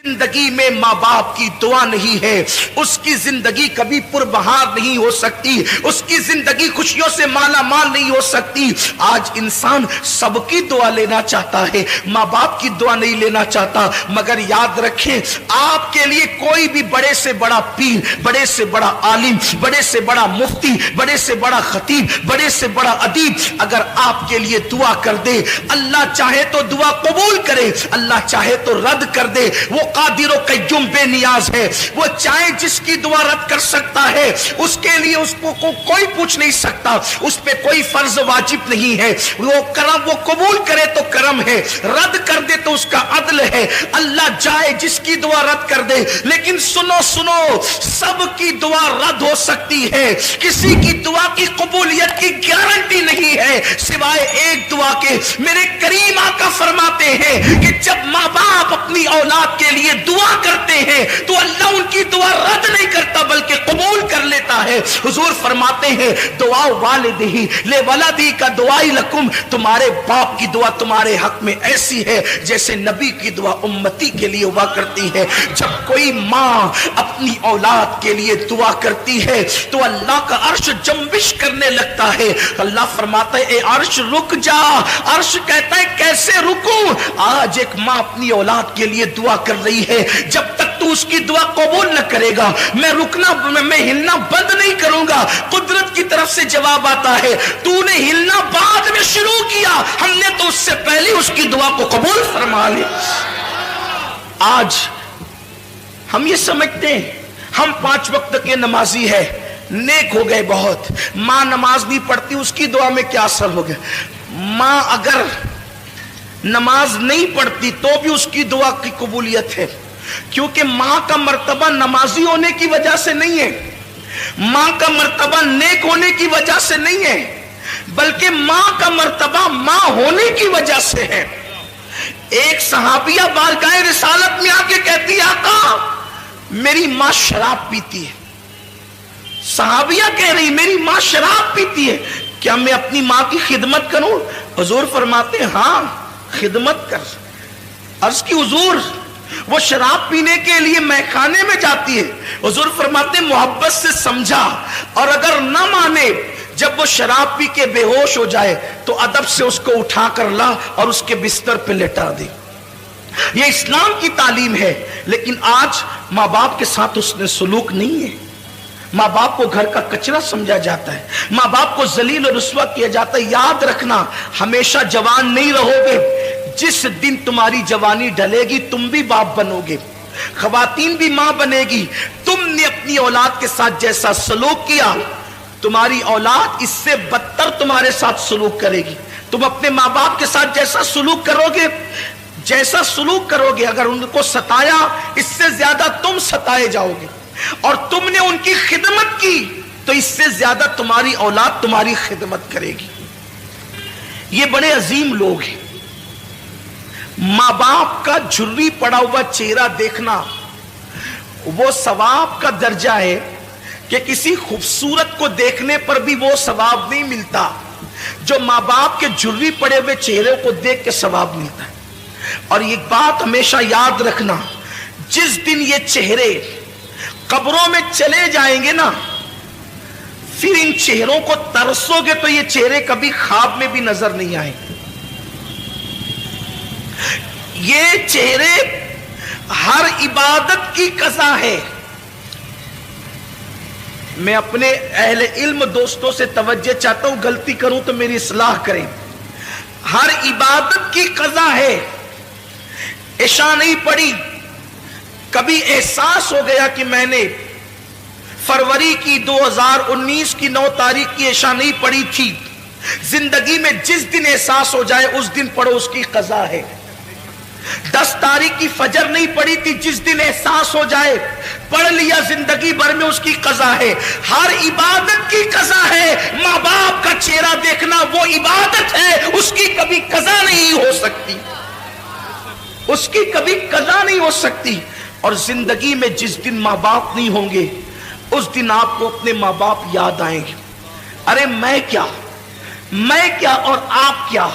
زندگی میں ماں باپ کی دعا نہیں ہے اس کی زندگی کبھی پربہار نہیں ہو سکتی، اس کی زندگی خوشیوں سے مالا مال نہیں ہو سکتی۔ آج انسان سب کی دعا لینا چاہتا ہے، ماں باپ کی دعا نہیں لینا چاہتا، مگر یاد رکھیں آپ کے لیے کوئی بھی بڑے سے بڑا پیر، بڑے سے بڑا عالم، بڑے سے بڑا مفتی، بڑے سے بڑا خطیب، بڑے سے بڑا ادیب اگر آپ کے لیے دعا کر دے، اللہ چاہے تو دعا قبول کرے، اللہ چاہے تو رد کر دے۔ وہ قادر و قیوم بے نیاز ہے، وہ چاہے جس کی دعا رد کر سکتا ہے، اس کے لیے اس کو کوئی پوچھ نہیں سکتا، اس پہ کوئی فرض واجب نہیں ہے۔ وہ کرم، وہ قبول کرے تو کرم ہے، رد کر دے تو اس کا عدل ہے۔ اللہ چاہے جس کی دعا رد کر دے، لیکن سنو سنو، سب کی دعا رد ہو سکتی ہے، کسی کی دعا کی قبولیت کی گارنٹی نہیں ہے سوائے ایک دعا کے۔ میرے کریم آقا فرماتے ہیں کہ جب ماں باپ اپنی اولاد کے لیے دعا کرتے ہیں تو اللہ ان کی دعا رد نہیں کرتا بلکہ قبول کر لیتا ہے۔ حضور فرماتے ہیں دعا والدہ لولدہ کا دعائی لکم، تمہارے باپ کی دعا تمہارے حق میں ایسی ہے جیسے نبی کی دعا امتی کے لیے ہوا کرتی ہے۔ جب کوئی ماں اپنی اولاد کے لیے دعا کرتی ہے تو اللہ کا عرش جنبش کرنے لگتا ہے۔ اللہ فرماتا ہے اے عرش رک جا، عرش کہتا ہے کیسے رکوں؟ آج ایک ماں اپنی اولاد کے لیے دعا کر رہی ہے، جب تک تو اس کی دعا قبول نہ کرے گا میں رکنا، میں ہلنا بند نہیں کروں گا۔ قدرت کی طرف سے جواب آتا ہے تو نے ہلنا بعد میں شروع کیا، ہم نے تو اس سے پہلے اس کی دعا کو قبول فرما لیا۔ آج ہم یہ سمجھتے ہیں ہم 5 وقت کے نمازی ہے، نیک ہو گئے بہت، ماں نماز نہیں پڑھتی اس کی دعا میں کیا اثر ہو گیا؟ ماں اگر نماز نہیں پڑھتی تو بھی اس کی دعا کی قبولیت ہے، کیونکہ ماں کا مرتبہ نمازی ہونے کی وجہ سے نہیں ہے، ماں کا مرتبہ نیک ہونے کی وجہ سے نہیں ہے، بلکہ ماں کا مرتبہ ماں ہونے کی وجہ سے ہے۔ ایک صحابیہ بارگاہ رسالت میں آ کے کہتی ہے آقا میری ماں شراب پیتی ہے۔ صحابیہ کہہ رہی میری ماں شراب پیتی ہے، کیا میں اپنی ماں کی خدمت کروں؟ حضور فرماتے ہیں ہاں خدمت کر۔ عرض کی حضور وہ شراب پینے کے لیے میخانے میں جاتی ہے، حضور فرماتے ہیں محبت سے سمجھا، اور اگر نہ مانے جب وہ شراب پی کے بے ہوش ہو جائے تو ادب سے اس کو اٹھا کر لا اور اس کے بستر پہ لٹا دے۔ یہ اسلام کی تعلیم ہے، لیکن آج ماں باپ کے ساتھ اس نے سلوک نہیں ہے۔ ماں باپ کو گھر کا کچرا سمجھا جاتا ہے، ماں باپ کو ذلیل و رسوا کیا جاتا ہے۔ یاد رکھنا ہمیشہ جوان نہیں رہو گے، جس دن تمہاری جوانی ڈھلے گی تم بھی باپ بنو گے، خواتین بھی ماں بنے گی۔ تم نے اپنی اولاد کے ساتھ جیسا سلوک کیا تمہاری اولاد اس سے بدتر تمہارے ساتھ سلوک کرے گی۔ تم اپنے ماں باپ کے ساتھ جیسا سلوک کرو گے، جیسا سلوک کرو گے، اگر ان کو ستایا اس سے زیادہ تم ستائے جاؤ گے، اور تم نے ان کی خدمت کی تو اس سے زیادہ تمہاری اولاد تمہاری خدمت کرے گی۔ یہ بڑے عظیم لوگ ہیں۔ ماں باپ کا جھری پڑا ہوا چہرہ دیکھنا وہ ثواب کا درجہ ہے کہ کسی خوبصورت کو دیکھنے پر بھی وہ ثواب نہیں ملتا جو ماں باپ کے جھری پڑے ہوئے چہرے کو دیکھ کے ثواب ملتا ہے۔ اور یہ بات ہمیشہ یاد رکھنا، جس دن یہ چہرے قبروں میں چلے جائیں گے نا، پھر ان چہروں کو ترسو گے تو یہ چہرے کبھی خواب میں بھی نظر نہیں آئیں گے۔ یہ چہرے ہر عبادت کی قضا ہے۔ میں اپنے اہل علم دوستوں سے توجہ چاہتا ہوں، غلطی کروں تو میری اصلاح کریں۔ ہر عبادت کی قضا ہے۔ عشاء نہیں پڑھی، کبھی احساس ہو گیا کہ میں نے فروری کی 2019 کی 9 تاریخ کی عشاء نہیں پڑھی تھی، زندگی میں جس دن احساس ہو جائے اس دن پڑھو، اس کی قضا ہے۔ 10 تاریخ کی فجر نہیں پڑھی تھی، جس دن احساس ہو جائے پڑھ لیا، زندگی بھر میں اس کی قضا ہے۔ ہر عبادت کی قضا ہے۔ ماں باپ کا چہرہ دیکھنا وہ عبادت ہے، اس کی کبھی قضا نہیں ہو سکتی، اس کی کبھی قضا نہیں ہو سکتی۔ اور زندگی میں جس دن ماں باپ نہیں ہوں گے اس دن آپ کو اپنے ماں باپ یاد آئیں گے۔ ارے میں کیا اور آپ کیا،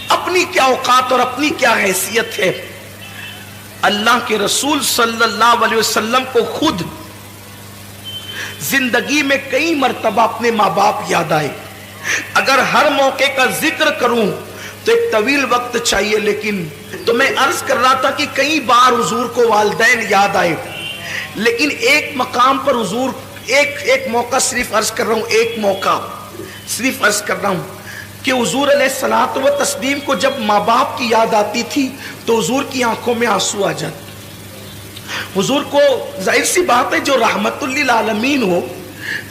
اپنی کیا اوقات اور اپنی کیا حیثیت ہے۔ اللہ کے رسول صلی اللہ علیہ وسلم کو خود زندگی میں کئی مرتبہ اپنے ماں باپ یاد آئے. اگر ہر موقع کا ذکر کروں تو ایک طویل وقت چاہیے، لیکن تو میں عرض کر رہا تھا کہ کئی بار حضور کو والدین یاد آئے، لیکن ایک مقام پر حضور ایک موقع صرف عرض کر رہا ہوں، ایک موقع صرف عرض کر رہا ہوں کہ حضور علیہ الصلوۃ والتسلیم کو جب ماں باپ کی یاد آتی تھی تو حضور کی آنکھوں میں آنسو آ جاتے. حضور کو ظاہر سی بات ہے جو رحمت للعالمین ہو،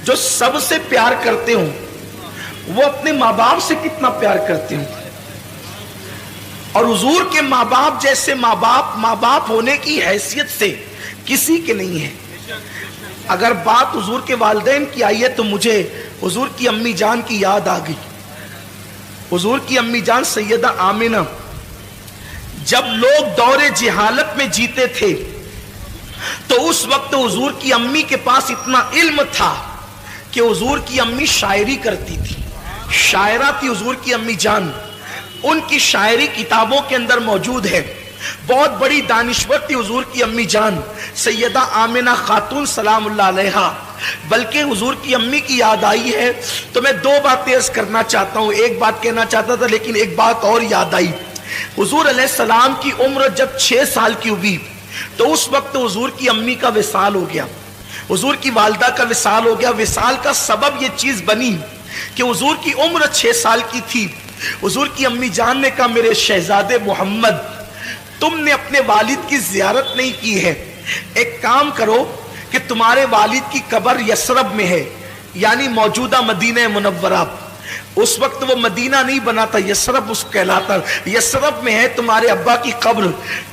جو سب سے پیار کرتے ہوں، وہ اپنے ماں باپ سے کتنا پیار کرتے ہوں. اور حضور کے ماں باپ جیسے ماں باپ ہونے کی حیثیت سے کسی کے نہیں ہے. اگر بات حضور کے والدین کی آئی ہے تو مجھے حضور کی امی جان کی یاد آ گئی. حضور کی امی جان سیدہ آمنہ جب لوگ دور جہالت میں جیتے تھے تو اس وقت حضور کی امی کے پاس اتنا علم تھا کہ حضور کی امی شاعری کرتی تھی. شاعرہ تھی حضور کی امی جان. ان کی شاعری کتابوں کے اندر موجود ہے. بہت بڑی دانشور تھی حضور کی امی جان سیدہ آمنہ خاتون سلام اللہ علیہا. بلکہ حضور کی امی کی یاد آئی ہے تو میں دو باتیں عرض کرنا چاہتا ہوں. ایک بات کہنا چاہتا تھا لیکن ایک بات اور یاد آئی. حضور علیہ السلام کی عمر جب 6 سال کی ہوئی تو اس وقت حضور کی امی کا وصال ہو گیا. حضور کی والدہ کا وصال ہو گیا. وصال کا سبب یہ چیز بنی کہ حضور کی عمر 6 سال کی تھی. حضور کی امی جان نے کہا میرے شہزادے محمد تم نے اپنے والد کی زیارت نہیں کی ہے، ایک کام کرو کہ تمہارے والد کی قبر یثرب میں ہے، یعنی موجودہ مدینہ منورہ. اس وقت وہ مدینہ نہیں بنا تھا، یثرب اس کہلاتا. یثرب میں ہے تمہارے ابا کی قبر.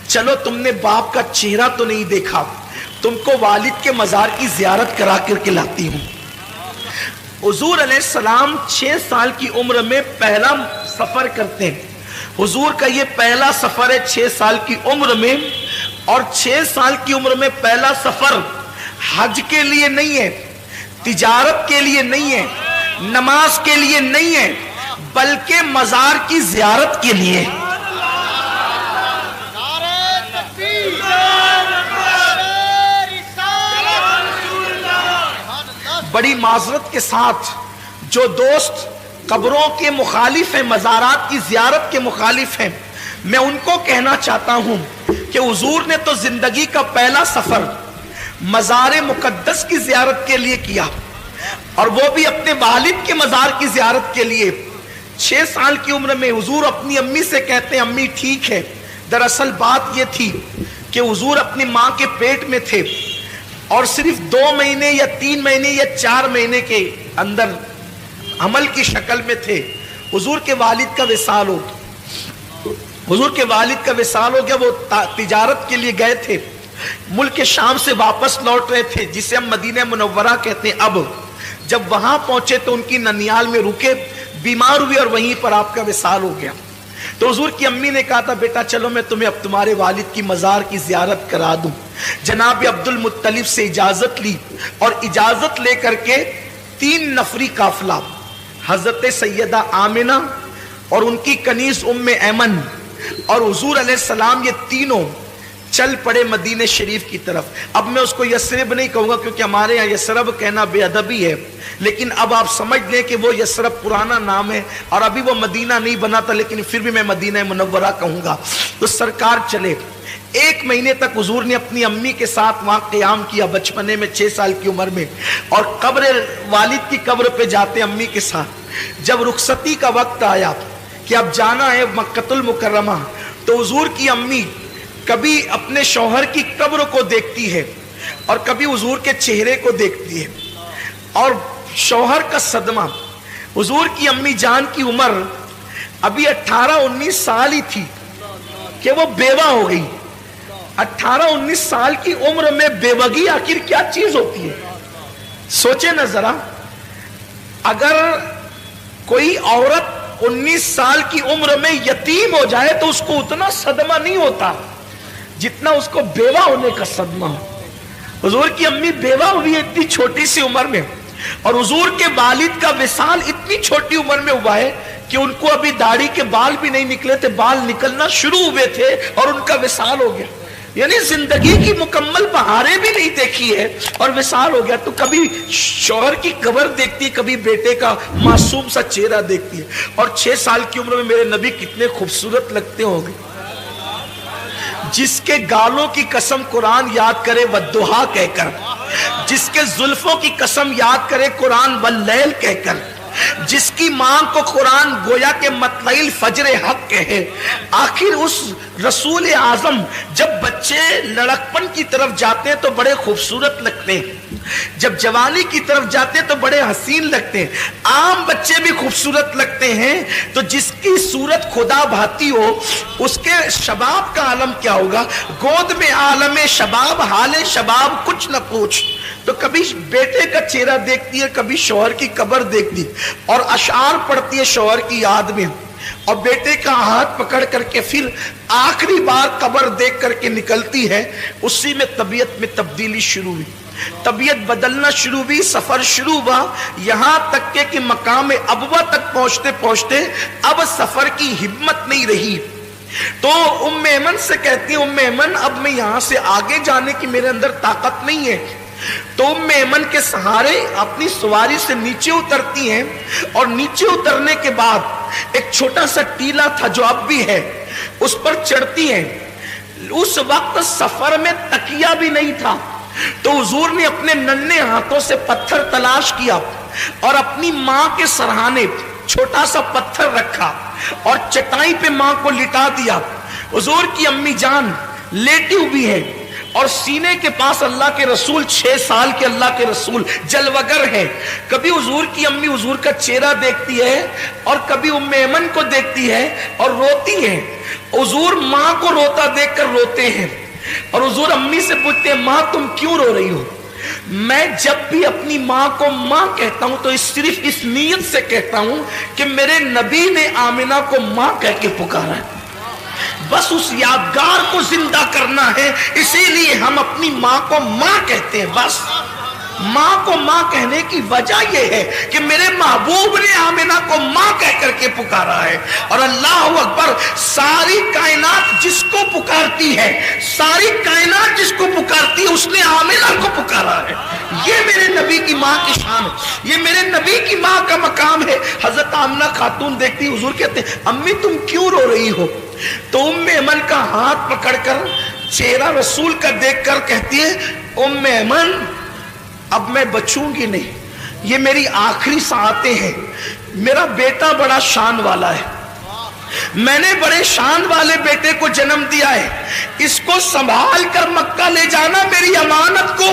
چلو تم نے باپ کا چہرہ تو نہیں دیکھا، تم کو والد کے مزار کی زیارت کرا کر کے لاتی ہوں. حضور علیہ السلام 6 سال کی عمر میں پہلا سفر کرتے ہیں. حضور کا یہ پہلا سفر ہے 6 سال کی عمر میں. اور 6 سال کی عمر میں پہلا سفر حج کے لیے نہیں ہے، تجارت کے لیے نہیں ہے، نماز کے لیے نہیں ہے، بلکہ مزار کی زیارت کے لیے. بڑی معذرت کے ساتھ جو دوست قبروں کے مخالف ہیں، مزارات کی زیارت کے مخالف ہیں، میں ان کو کہنا چاہتا ہوں کہ حضور نے تو زندگی کا پہلا سفر مزار مقدس کی زیارت کے لیے کیا، اور وہ بھی اپنے والد کے مزار کی زیارت کے لیے. 6 سال کی عمر میں حضور اپنی امی سے کہتے ہیں امی ٹھیک ہے. دراصل بات یہ تھی کہ حضور اپنی ماں کے پیٹ میں تھے اور صرف 2 مہینے یا 3 مہینے یا 4 مہینے کے اندر حمل کی شکل میں تھے. حضور کے والد کا وصال ہو گیا. حضور کے والد کا وصال ہو گیا. وہ تجارت کے لیے گئے تھے، ملک شام سے واپس لوٹ رہے تھے جسے ہم مدینہ منورہ کہتے ہیں. اب جب وہاں پہنچے تو ان کی ننیال میں رکے، بیمار ہوئے اور وہیں پر آپ کا وصال ہو گیا. تو حضور کی امی نے کہا تھا بیٹا چلو میں تمہیں اب تمہارے والد کی مزار کی زیارت کرا دوں. جناب عبد المطلب سے اجازت لی اور اجازت لے کر کے 3 نفری قافلہ حضرت سیدہ آمنہ اور ان کی کنیز ام ایمن اور حضور علیہ السلام، یہ تینوں چل پڑے مدینہ شریف کی طرف. اب میں اس کو یثرب نہیں کہوں گا کیونکہ ہمارے یہاں یثرب کہنا بے ادبی ہے، لیکن اب آپ سمجھ لیں کہ وہ یثرب پرانا نام ہے اور ابھی وہ مدینہ نہیں بنا تھا، لیکن پھر بھی میں مدینہ منورہ کہوں گا. تو سرکار چلے. 1 مہینے تک حضور نے اپنی امی کے ساتھ وہاں قیام کیا بچپنے میں 6 سال کی عمر میں، اور قبر والد کی قبر پہ جاتے امی کے ساتھ. جب رخصتی کا وقت آیا کہ اب جانا ہے مکہ المکرمہ تو حضور کی امی کبھی اپنے شوہر کی قبر کو دیکھتی ہے اور کبھی حضور کے چہرے کو دیکھتی ہے، اور شوہر کا صدمہ. حضور کی امی جان کی عمر ابھی 18-19 سال ہی تھی کہ وہ بیوہ ہو گئی. 18-19 سال کی عمر میں بیوگی آخر کیا چیز ہوتی ہے؟ سوچیں نا ذرا. اگر کوئی عورت 19 سال کی عمر میں یتیم ہو جائے تو اس کو اتنا صدمہ نہیں ہوتا جتنا اس کو بیوہ ہونے کا صدمہ ہو. حضور کی امی بیوہ ہوئی اتنی چھوٹی سی عمر میں، اور حضور کے والد کا وصال اتنی چھوٹی عمر میں ہوا ہے کہ ان کو ابھی داڑھی کے بال بھی نہیں نکلے تھے، بال نکلنا شروع ہوئے تھے اور ان کا وصال ہو گیا. یعنی زندگی کی مکمل بہاریں بھی نہیں دیکھی ہے اور وصال ہو گیا تو کبھی شوہر کی قبر دیکھتی ہے، کبھی بیٹے کا معصوم سا چہرہ دیکھتی ہے. اور 6 سال کی عمر میں میرے نبی کتنے خوبصورت لگتے ہوں گے. جس کے گالوں کی قسم قرآن یاد کرے والضحیٰ کہہ کر، جس کے زلفوں کی قسم یاد کرے قرآن واللیل کہہ کر، جس کی ماں کو قرآن گویا کے مطلع الفجر حق کہے. آخر اس رسول اعظم جب بچے لڑکپن کی طرف جاتے ہیں تو بڑے خوبصورت لگتے ہیں، جب جوانی کی طرف جاتے ہیں تو بڑے حسین لگتے ہیں. عام بچے بھی خوبصورت لگتے ہیں، تو جس کی صورت خدا بھاتی ہو اس کے شباب کا عالم کیا ہوگا. گود میں عالم شباب، حال شباب کچھ نہ پوچھ. تو کبھی بیٹے کا چہرہ دیکھتی ہے، کبھی شوہر کی قبر دیکھتی اور اشعار پڑھتی ہے شوہر کی یاد میں، اور بیٹے کا ہاتھ پکڑ کر کے پھر آخری بار قبر دیکھ کر کے نکلتی ہے. اسی میں طبیعت میں تبدیلی شروع ہوئی، طبیعت بدلنا شروع ہوئی، سفر شروع ہوا، یہاں تک کہ مقام ابوا تک پہنچتے پہنچتے اب سفر کی ہمت نہیں رہی. تو ام ایمن سے کہتی ہے، ام ایمن اب میں یہاں سے آگے جانے کی میرے اندر طاقت نہیں ہے. تو ام ایمن کے سہارے اپنی سواری سے نیچے اترتی ہیں، اور نیچے اترنے کے بعد ایک چھوٹا سا ٹیلا تھا جو اب بھی ہے، اس پر چڑھتی ہیں. اس وقت سفر میں تکیہ بھی نہیں تھا، تو حضور نے اپنے ننھے ہاتھوں سے پتھر تلاش کیا اور اپنی ماں کے سرہانے چھوٹا سا پتھر رکھا اور چٹائی پہ ماں کو لٹا دیا. حضور کی امی جان لیٹی ہوئی ہے اور سینے کے پاس اللہ کے رسول، 6 سال کے اللہ کے رسول جلوگر ہیں. کبھی حضور کی امی حضور کا چہرہ دیکھتی ہے اور کبھی ام ایمن کو دیکھتی ہے اور روتی ہے. حضور ماں کو روتا دیکھ کر روتے ہیں اور حضور امی سے پوچھتے ہیں، ماں تم کیوں رو رہی ہو؟ میں جب بھی اپنی ماں کو ماں کہتا ہوں تو صرف اس نیت سے کہتا ہوں کہ میرے نبی نے آمنہ کو ماں کہہ کے پکارا ہے، بس اس یادگار کو زندہ کرنا ہے، اسی لیے ہم اپنی ماں کو ماں کہتے ہیں. بس ماں کو ماں کہنے کی وجہ یہ ہے کہ میرے محبوب نے آمنہ کو ماں کہہ کر کے پکارا ہے. اور اللہ اکبر، ساری کائنات جس کو پکارتی ہے، ساری کائنات جس کو پکارتی ہے، اس نے آمنہ کو پکارا ہے. یہ میرے نبی کی ماں کی شان ہے، یہ میرے نبی کی ماں کا مقام ہے. حضرت آمنہ خاتون دیکھتی، حضور کہتے ہیں، امی تم کیوں رو رہی ہو؟ تو ام ایمن کا ہاتھ پکڑ کر چہرہ رسول کا دیکھ کر کہتی ہے، ام ایمن اب میں بچوں گی نہیں، یہ میری آخری ساعتیں ہیں. میرا بیٹا بڑا شان والا ہے، میں نے بڑے شان والے بیٹے کو جنم دیا ہے، اس کو سنبھال کر مکہ لے جانا میری امانت کو.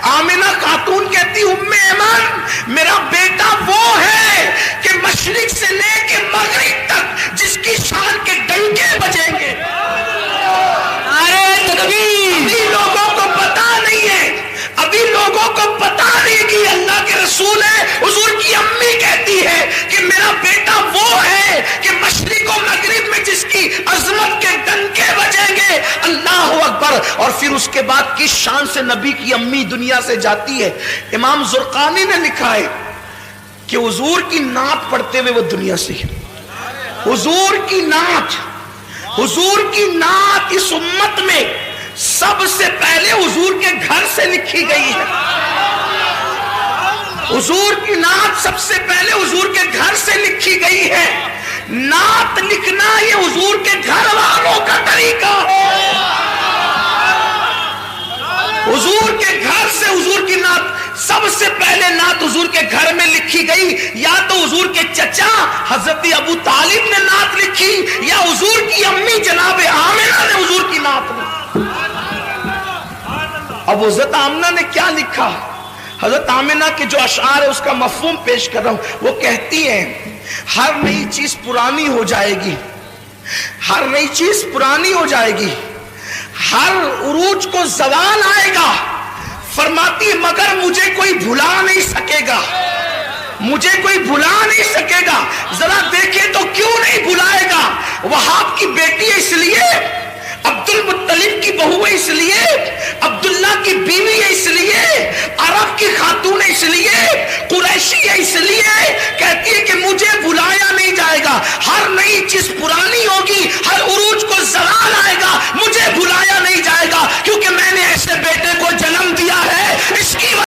آمنہ خاتون کہتی، ام ایمن میرا بیٹا وہ ہے کہ مشرق سے لے کے مغرب تک جس کی شان کے ڈنکے بجیں گے. ابھی لوگوں کو پتا نہیں ہے، ابھی لوگوں کو پتا نہیں کہ اللہ کے رسول ہے. حضور کی امی کہتی ہے کہ میرا بیٹا وہ ہے کہ مشرق و مغرب میں جس کی عظمت کے ڈنکے بجیں گے. اللہ اکبر. اور پھر اس کے بعد کس شان سے نبی کی امی دنیا سے جاتی ہے. امام زرقانی نے لکھا ہے کہ حضور کی نعت پڑھتے ہوئے وہ دنیا سے، حضور کی نعت، حضور کی نعت اس امت میں سب سے پہلے حضور کے گھر سے لکھی گئی ہے. حضور کی نعت سب سے پہلے حضور کے گھر سے لکھی گئی ہے. نعت لکھنا یہ حضور کے گھر والوں کا طریقہ ہے. حضور کے گھر سے حضور کی نعت سب سے پہلے نعت حضور کے گھر میں لکھی گئی. یا تو حضور کے چچا حضرت ابو طالب نے نعت لکھی، یا حضور کی امی جناب آمنہ نے حضور کی نعت لکھی. اب حضرت آمنہ نے کیا لکھا؟ حضرت آمنہ کے جو اشعار ہے اس کا مفہوم پیش کر رہا ہوں. وہ کہتی ہیں، ہر نئی چیز پرانی ہو جائے گی، ہر نئی چیز پرانی ہو جائے گی، ہر عروج کو زوال آئے گا. فرماتی ہے مگر مجھے کوئی بھلا نہیں سکے گا، مجھے کوئی بھلا نہیں سکے گا. ذرا دیکھیں تو کیوں نہیں بھلائے گا؟ وہاب کی بیٹی ہے اس لیے، عبد المطلب کی بہو ہے اس لیے، عبداللہ کی بیوی ہے اس لیے، عرب کی خاتون ہے اس لیے، قریشی ہے اس لیے. کہتی ہے کہ مجھے بھلایا نہیں جائے گا، ہر نئی چیز پرانی ہوگی، ہر عروج کو زوال آئے گا، مجھے بھلایا نہیں جائے گا. کیونکہ میں نے ایسے